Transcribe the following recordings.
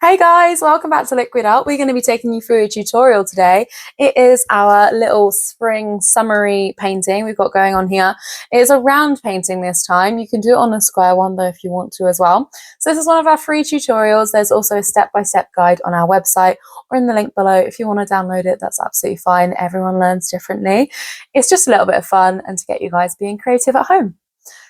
Hey guys, welcome back to Liquid Art. We're going to be taking you through a tutorial today. It is our little spring summery painting we've got going on here. It is a round painting this time. You can do it on a square one though if you want to as well. So this is one of our free tutorials. There's also a step-by-step guide on our website or in the link below. If you want to download it, that's absolutely fine. Everyone learns differently. It's just a little bit of fun and to get you guys being creative at home.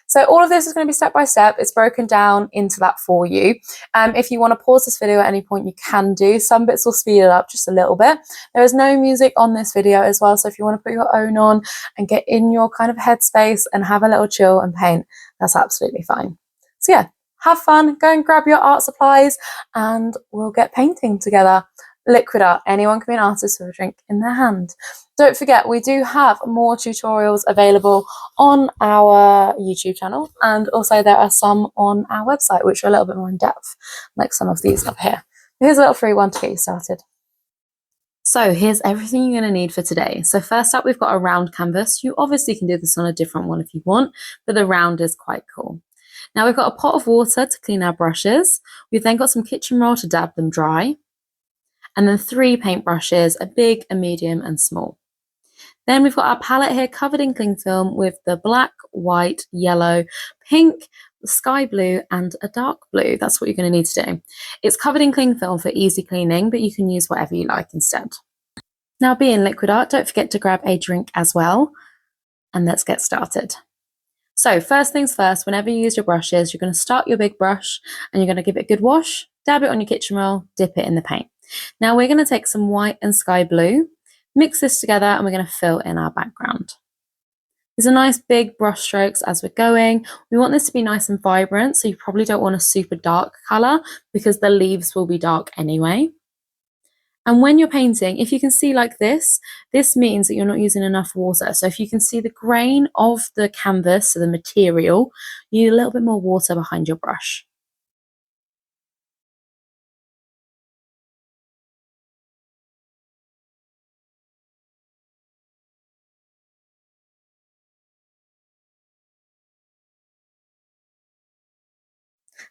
So all of this is going to be step by step. It's broken down into that for you. If you want to pause this video at any point, you can do. Some bits will speed it up just a little bit. There is no music on this video as well. So if you want to put your own on and get in your kind of headspace and have a little chill and paint, that's absolutely fine. So yeah, have fun, go and grab your art supplies and we'll get painting together. Liquid art, anyone can be an artist with a drink in their hand. Don't forget, we do have more tutorials available on our YouTube channel, and also there are some on our website which are a little bit more in depth, like some of these up here. Here's a little free one to get you started. So here's everything you're going to need for today. So first up, we've got a round canvas. You obviously can do this on a different one if you want, but the round is quite cool. Now we've got a pot of water to clean our brushes. We've then got some kitchen roll to dab them dry. And then 3 paintbrushes, a big, a medium and small. Then we've got our palette here covered in cling film with the black, white, yellow, pink, sky blue and a dark blue. That's what you're going to need to do. It's covered in cling film for easy cleaning, but you can use whatever you like instead. Now being liquid art, don't forget to grab a drink as well. And let's get started. So first things first, whenever you use your brushes, you're going to start your big brush and you're going to give it a good wash, dab it on your kitchen roll, dip it in the paint. Now we're going to take some white and sky blue, mix this together and we're going to fill in our background. These are nice big brush strokes as we're going. We want this to be nice and vibrant, so you probably don't want a super dark colour because the leaves will be dark anyway. And when you're painting, if you can see like this means that you're not using enough water. So if you can see the grain of the canvas, so the material, you need a little bit more water behind your brush.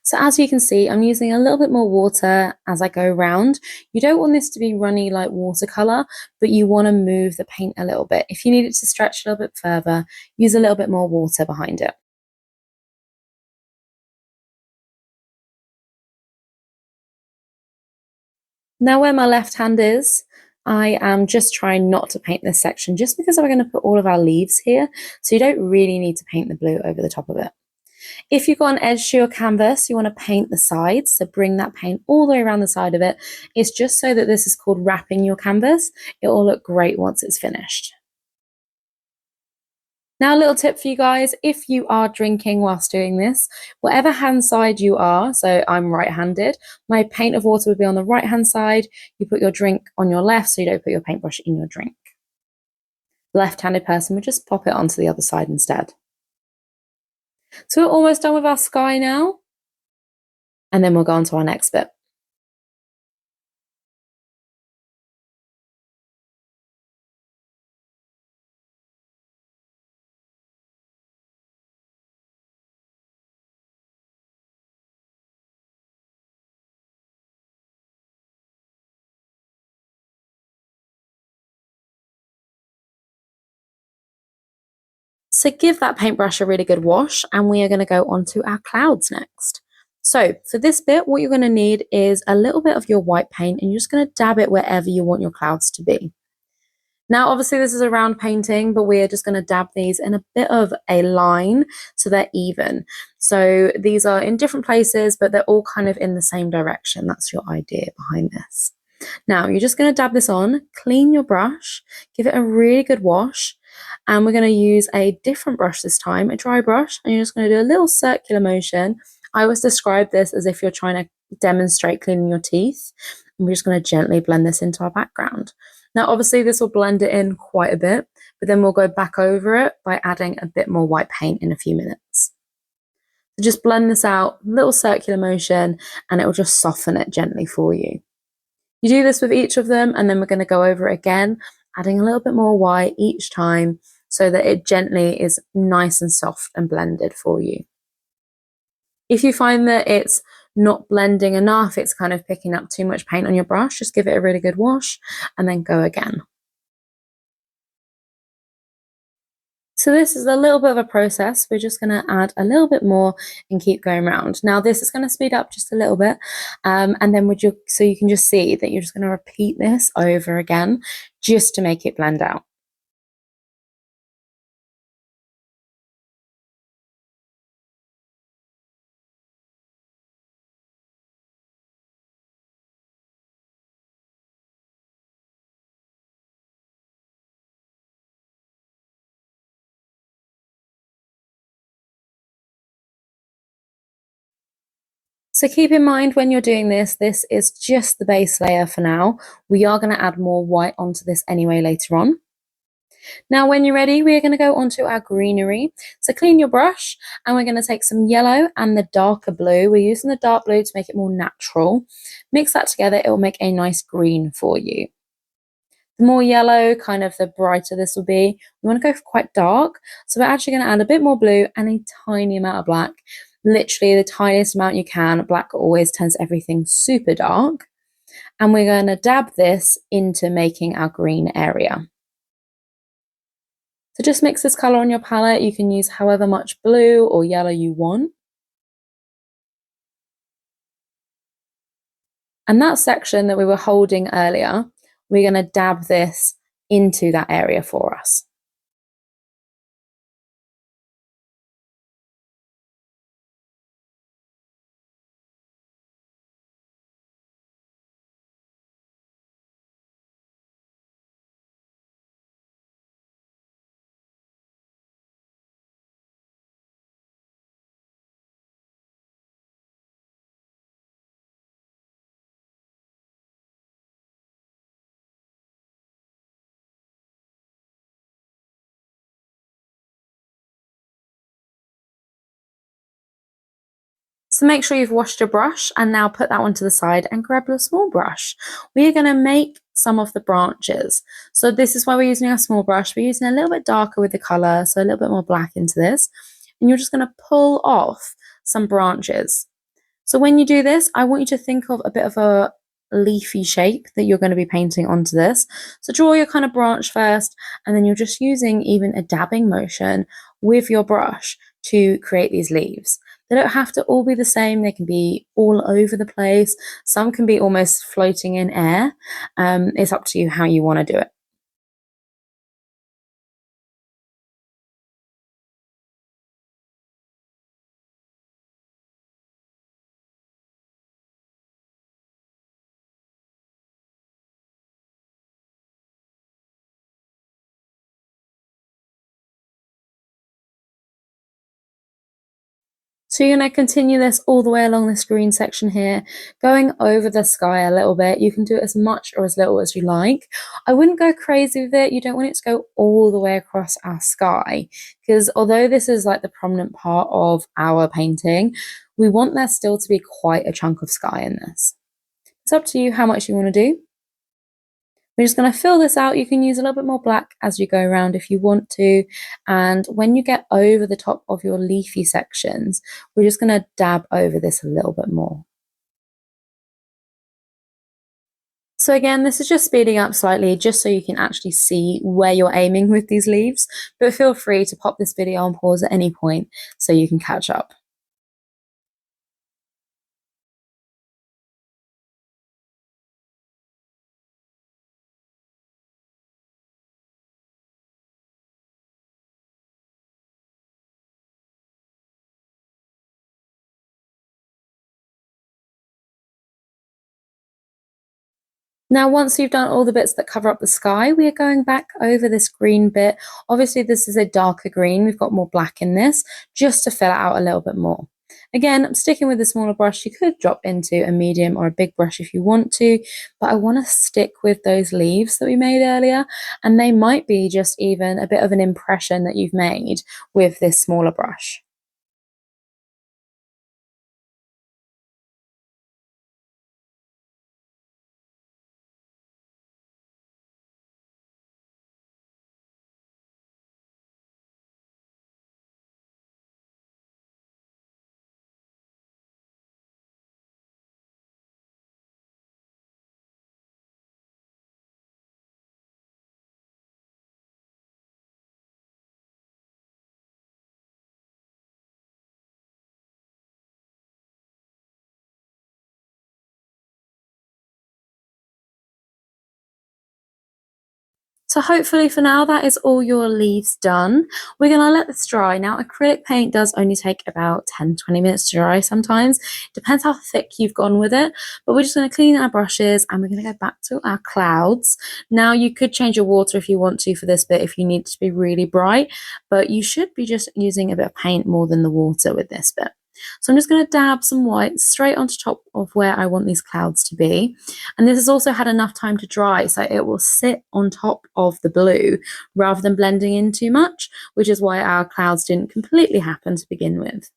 So as you can see, I'm using a little bit more water as I go around. You don't want this to be runny like watercolour, but you want to move the paint a little bit. If you need it to stretch a little bit further, use a little bit more water behind it. Now where my left hand is, I am just trying not to paint this section just because we're going to put all of our leaves here, so you don't really need to paint the blue over the top of it. If you've got an edge to your canvas, you want to paint the sides, so bring that paint all the way around the side of it. It's just so that this is called wrapping your canvas. It will look great once it's finished. Now a little tip for you guys, if you are drinking whilst doing this, whatever hand side you are, so I'm right-handed, my paint of water would be on the right-hand side, you put your drink on your left so you don't put your paintbrush in your drink. The left-handed person would just pop it onto the other side instead. So we're almost done with our sky now, and then we'll go on to our next bit. So give that paintbrush a really good wash, and we are going to go on to our clouds next. So for this bit, what you're going to need is a little bit of your white paint, and you're just going to dab it wherever you want your clouds to be. Now, obviously this is a round painting, but we're just going to dab these in a bit of a line so they're even. So these are in different places, but they're all kind of in the same direction. That's your idea behind this. Now, you're just going to dab this on, clean your brush, give it a really good wash, and we're going to use a different brush this time, a dry brush, and you're just going to do a little circular motion. I always describe this as if you're trying to demonstrate cleaning your teeth. And we're just going to gently blend this into our background. Now, obviously, this will blend it in quite a bit, but then we'll go back over it by adding a bit more white paint in a few minutes. So just blend this out, little circular motion, and it will just soften it gently for you. You do this with each of them, and then we're going to go over it again, adding a little bit more white each time so that it gently is nice and soft and blended for you. If you find that it's not blending enough, it's kind of picking up too much paint on your brush, just give it a really good wash and then go again. So this is a little bit of a process. We're just going to add a little bit more and keep going around. Now this is going to speed up just a little bit, and then so you can just see that you're just going to repeat this over again just to make it blend out. So keep in mind when you're doing this, this is just the base layer for now. We are going to add more white onto this anyway later on. Now when you're ready, we're going to go onto our greenery. So clean your brush and we're going to take some yellow and the darker blue. We're using the dark blue to make it more natural. Mix that together, it will make a nice green for you. The more yellow, kind of the brighter this will be. We want to go for quite dark. So we're actually going to add a bit more blue and a tiny amount of black. Literally the tiniest amount you can. Black always turns everything super dark. And we're going to dab this into making our green area. So just mix this colour on your palette. You can use however much blue or yellow you want. And that section that we were holding earlier, we're going to dab this into that area for us. So make sure you've washed your brush and now put that one to the side and grab your small brush. We are going to make some of the branches. So this is why we're using our small brush. We're using a little bit darker with the colour, so a little bit more black into this. And you're just going to pull off some branches. So when you do this, I want you to think of a bit of a leafy shape that you're going to be painting onto this. So draw your kind of branch first, and then you're just using even a dabbing motion with your brush to create these leaves. They don't have to all be the same. They can be all over the place. Some can be almost floating in air. It's up to you how you want to do it. So you're going to continue this all the way along this green section here, going over the sky a little bit. You can do it as much or as little as you like. I wouldn't go crazy with it. You don't want it to go all the way across our sky, because although this is like the prominent part of our painting, we want there still to be quite a chunk of sky in this. It's up to you how much you want to do. We're just going to fill this out. You can use a little bit more black as you go around if you want to. And when you get over the top of your leafy sections, we're just going to dab over this a little bit more. So again, this is just speeding up slightly just so you can actually see where you're aiming with these leaves. But feel free to pop this video on pause at any point so you can catch up. Now, once you've done all the bits that cover up the sky, we are going back over this green bit. Obviously, this is a darker green. We've got more black in this, just to fill it out a little bit more. Again, I'm sticking with the smaller brush. You could drop into a medium or a big brush if you want to, but I want to stick with those leaves that we made earlier, and they might be just even a bit of an impression that you've made with this smaller brush. So hopefully for now that is all your leaves done. We're going to let this dry. Now acrylic paint does only take about 10-20 minutes to dry sometimes. Depends how thick you've gone with it. But we're just going to clean our brushes and we're going to go back to our clouds. Now you could change your water if you want to for this bit if you need it to be really bright. But you should be just using a bit of paint more than the water with this bit. So I'm just going to dab some white straight onto top of where I want these clouds to be. And this has also had enough time to dry, so it will sit on top of the blue rather than blending in too much, which is why our clouds didn't completely happen to begin with.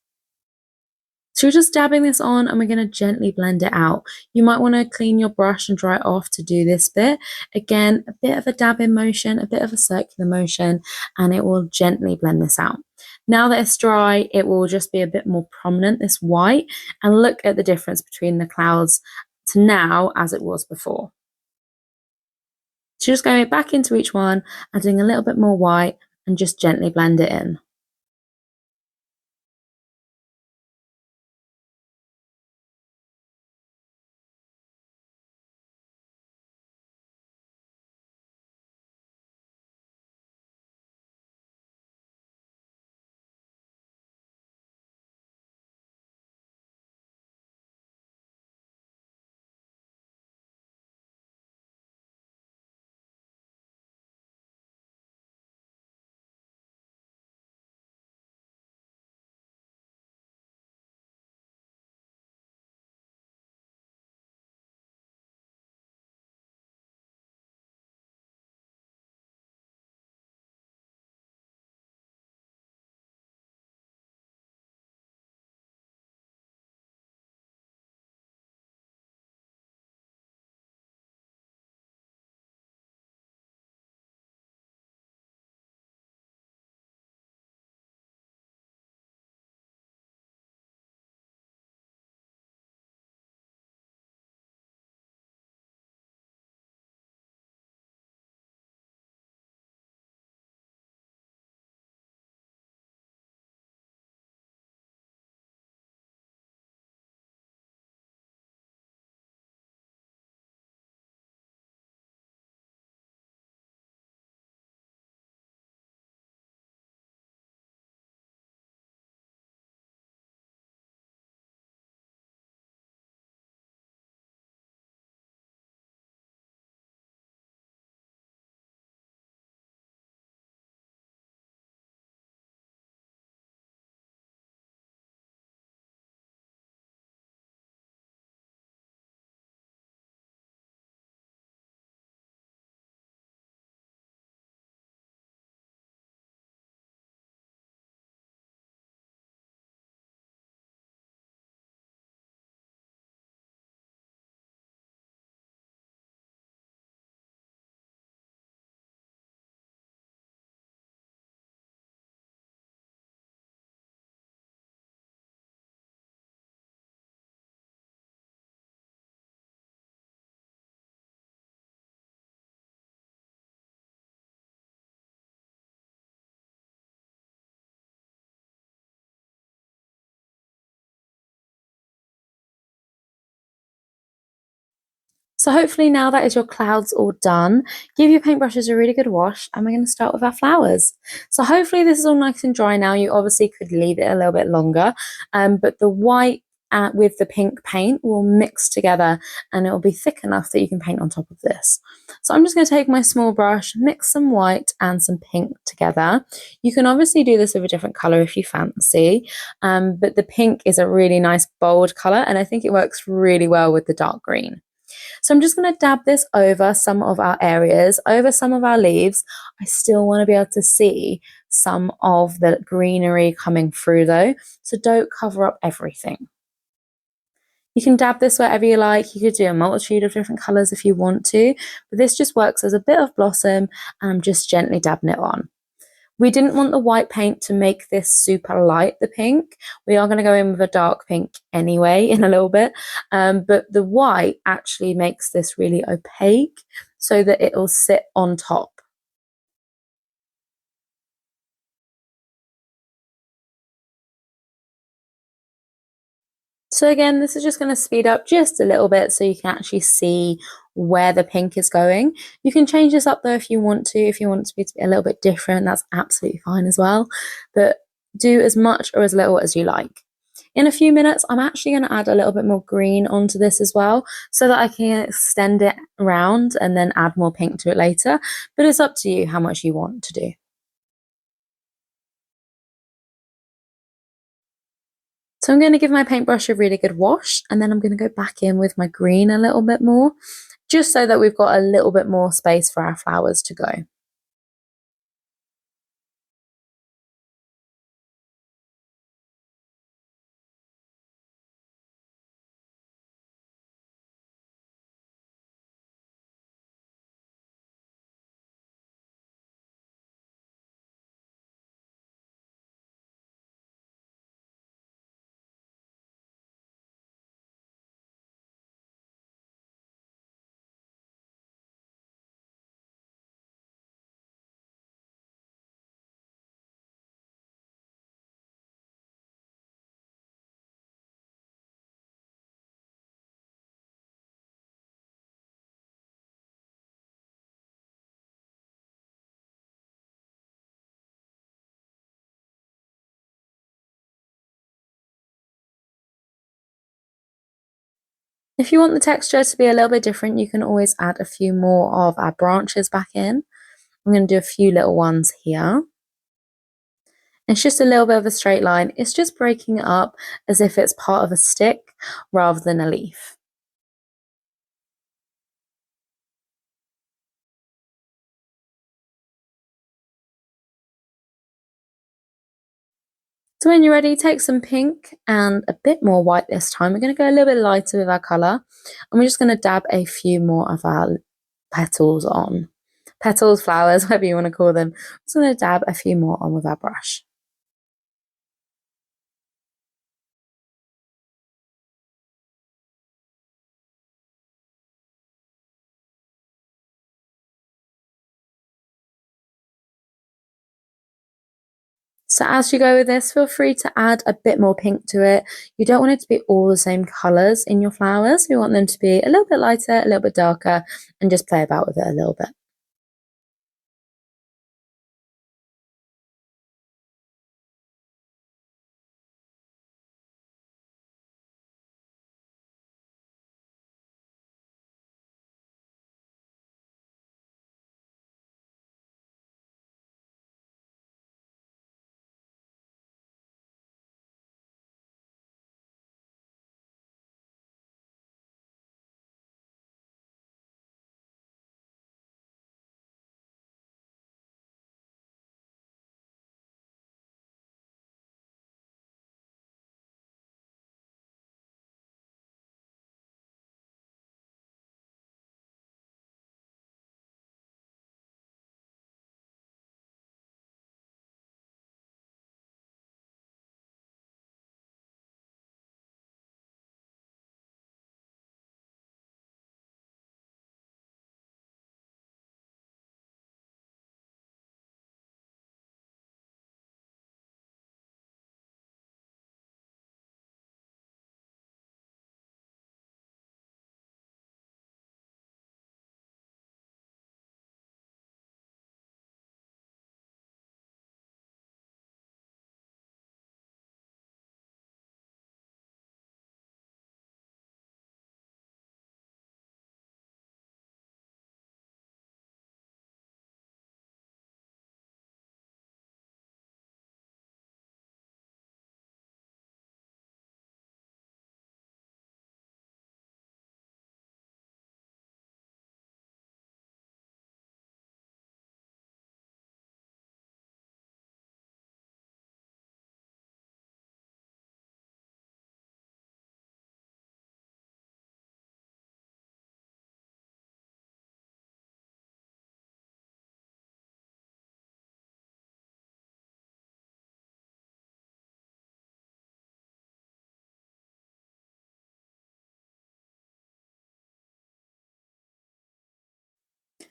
So we're just dabbing this on and we're going to gently blend it out. You might want to clean your brush and dry it off to do this bit. Again, a bit of a dabbing motion, a bit of a circular motion, and it will gently blend this out. Now that it's dry, it will just be a bit more prominent, this white, and look at the difference between the clouds to now as it was before. So just going back into each one, adding a little bit more white and just gently blend it in. So hopefully now that is your clouds all done, give your paintbrushes a really good wash and we're going to start with our flowers. So hopefully this is all nice and dry now. You obviously could leave it a little bit longer, but the white with the pink paint will mix together and it will be thick enough that you can paint on top of this. So I'm just going to take my small brush, mix some white and some pink together. You can obviously do this with a different colour if you fancy, but the pink is a really nice bold colour and I think it works really well with the dark green. So I'm just going to dab this over some of our areas, over some of our leaves. I still want to be able to see some of the greenery coming through though, so don't cover up everything. You can dab this wherever you like. You could do a multitude of different colours if you want to, but this just works as a bit of blossom and I'm just gently dabbing it on. We didn't want the white paint to make this super light, the pink. We are going to go in with a dark pink anyway in a little bit, but the white actually makes this really opaque so that it will sit on top. So again, this is just going to speed up just a little bit so you can actually see where the pink is going. You can change this up though if you want to. If you want it to be a little bit different, that's absolutely fine as well. But do as much or as little as you like. In a few minutes, I'm actually going to add a little bit more green onto this as well so that I can extend it around and then add more pink to it later. But it's up to you how much you want to do. So I'm going to give my paintbrush a really good wash, and then I'm going to go back in with my green a little bit more, just so that we've got a little bit more space for our flowers to go. If you want the texture to be a little bit different, you can always add a few more of our branches back in. I'm going to do a few little ones here. It's just a little bit of a straight line. It's just breaking it up as if it's part of a stick rather than a leaf. So when you're ready, take some pink and a bit more white this time. We're going to go a little bit lighter with our colour, and we're just going to dab a few more of our petals on. Petals, flowers, whatever you want to call them. I'm just going to dab a few more on with our brush. So as you go with this, feel free to add a bit more pink to it. You don't want it to be all the same colours in your flowers. We want them to be a little bit lighter, a little bit darker, and just play about with it a little bit.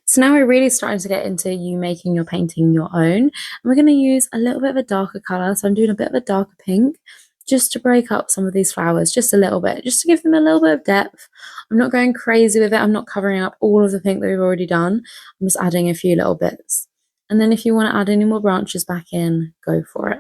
So now we're really starting to get into you making your painting your own. And we're going to use a little bit of a darker colour. So I'm doing a bit of a darker pink. just to break up some of these flowers just a little bit, just to give them a little bit of depth. I'm not going crazy with it. I'm not covering up all of the pink that we've already done. I'm just adding a few little bits. And then if you want to add any more branches back in, go for it.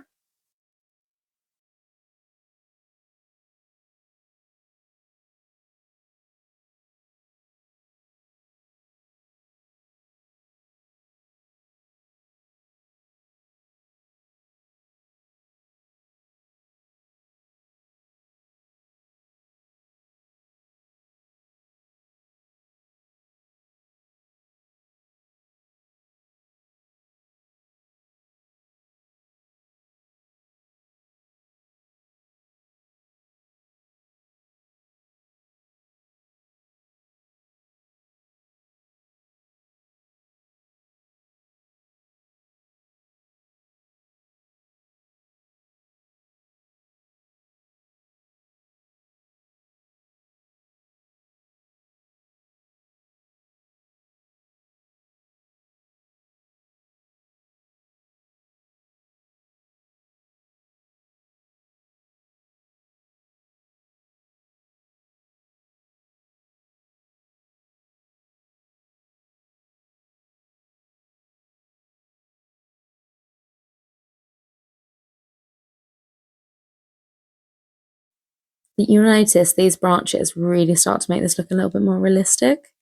You'll notice these branches really start to make this look a little bit more realistic,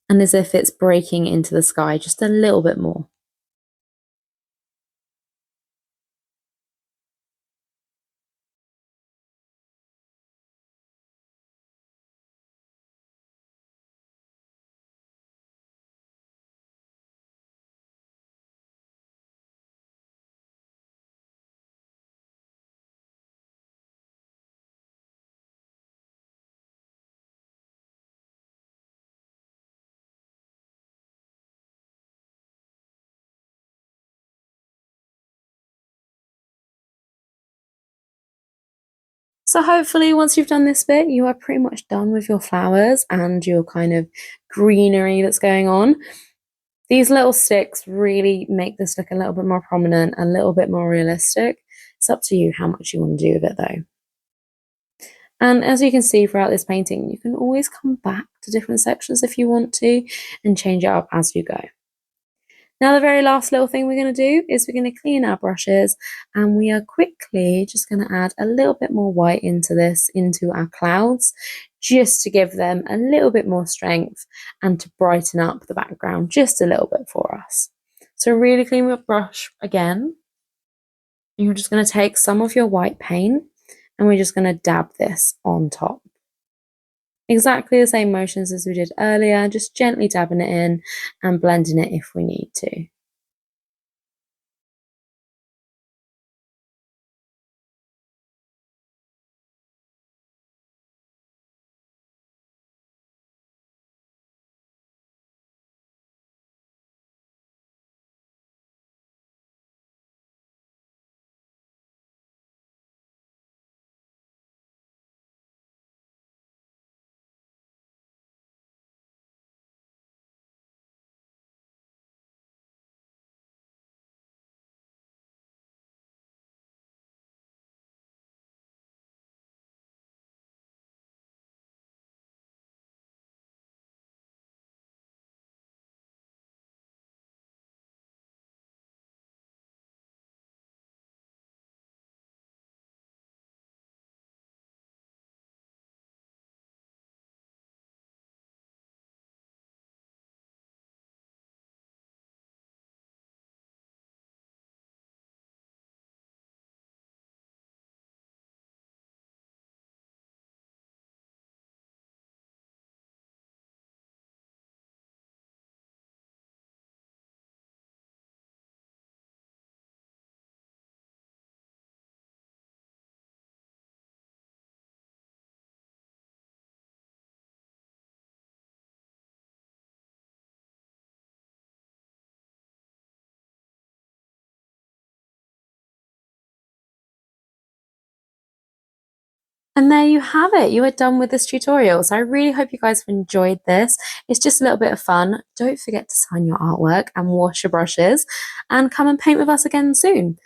and as if it's breaking into the sky just a little bit more. So hopefully once you've done this bit, you are pretty much done with your flowers and your kind of greenery that's going on. These little sticks really make this look a little bit more prominent, a little bit more realistic. It's up to you how much you want to do with it though. And as you can see throughout this painting, you can always come back to different sections if you want to and change it up as you go. Now the very last little thing we're going to do is we're going to clean our brushes, and we are quickly just going to add a little bit more white into this, into our clouds, just to give them a little bit more strength and to brighten up the background just a little bit for us. So really clean your brush again. You're just going to take some of your white paint and we're just going to dab this on top. Exactly the same motions as we did earlier, just gently dabbing it in and blending it if we need to. And there you have it. You are done with this tutorial. So I really hope you guys have enjoyed this. It's just a little bit of fun. Don't forget to sign your artwork and wash your brushes and come and paint with us again soon.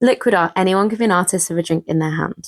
Liquid art. Anyone can be an artist with a drink in their hand.